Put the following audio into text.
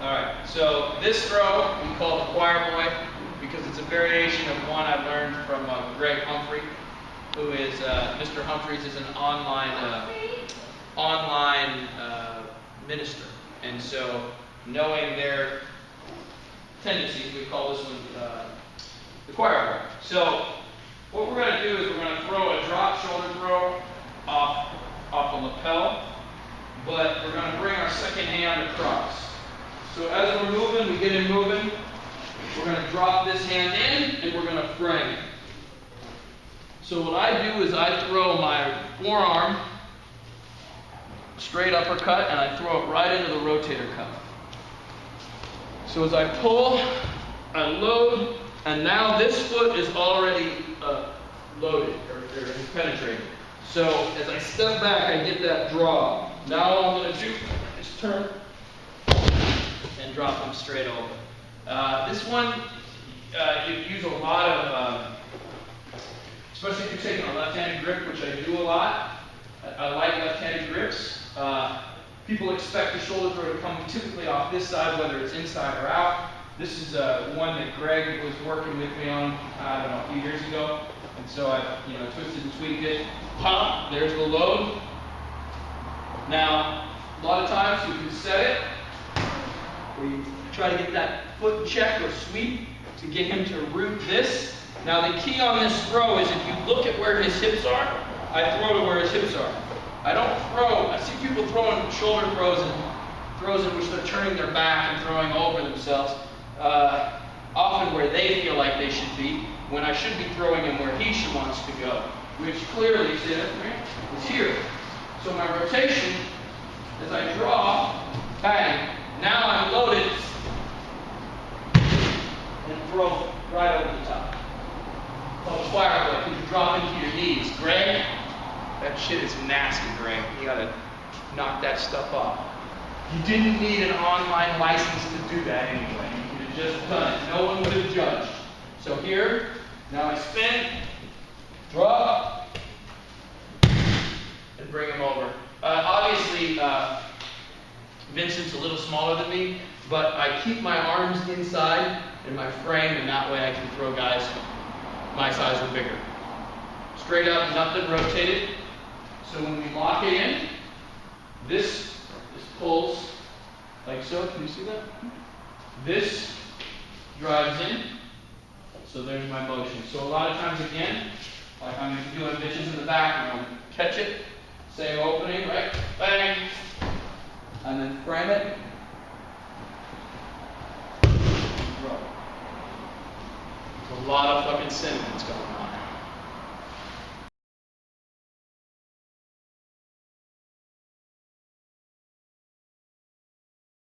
Alright, so this throw we call the choir boy because it's a variation of one I learned from Greg Humphrey, who is, Mr. Humphreys is an online minister. And so knowing their tendencies, we call this one the choir boy. So what we're going to do is we're going to throw a drop shoulder throw off a lapel, but we're going to bring our second hand across. So as we're moving, we get him moving. We're going to drop this hand in, and we're going to frame it. So what I do is I throw my forearm, straight uppercut, and I throw it right into the rotator cuff. So as I pull, I load, and now this foot is already loaded or penetrated. So as I step back, I get that draw. Now all I'm going to do is turn and drop them straight over. This one, you use a lot of, especially if you're taking a left-handed grip, which I do a lot. I like left-handed grips. People expect the shoulder throw to come typically off this side, whether it's inside or out. This is one that Greg was working with me on, I don't know, a few years ago. And so I twisted and tweaked it. Pop, there's the load. Now, a lot of times you can set it, where you try to get that foot check or sweep to get him to root this. Now the key on this throw is if you look at where his hips are, I throw to where his hips are. I don't throw, I see people throwing shoulder throws and throws in which they're turning their back and throwing over themselves, often where they feel like they should be, when I should be throwing him where he wants to go, which clearly, see that, is here. So my rotation, as I draw, bang, now I'm loaded, and throw right over the top. Called choir boy, because you drop into your knees. Greg, that shit is nasty, Greg. You gotta knock that stuff off. You didn't need an online license to do that anyway. You could have just done it. No one would have judged. So here, now I spin, drop, and bring him over. Obviously, Vincent's a little smaller than me, but I keep my arms inside in my frame, and that way I can throw guys my size or bigger. Straight up, nothing rotated. So when we lock it in, this pulls like so. Can you see that? This drives in. So there's my motion. So a lot of times, again, like I'm doing bitches in the background, catch it, same opening, right? Bang, and then frame it. Throw. A lot of fucking sentiments going on.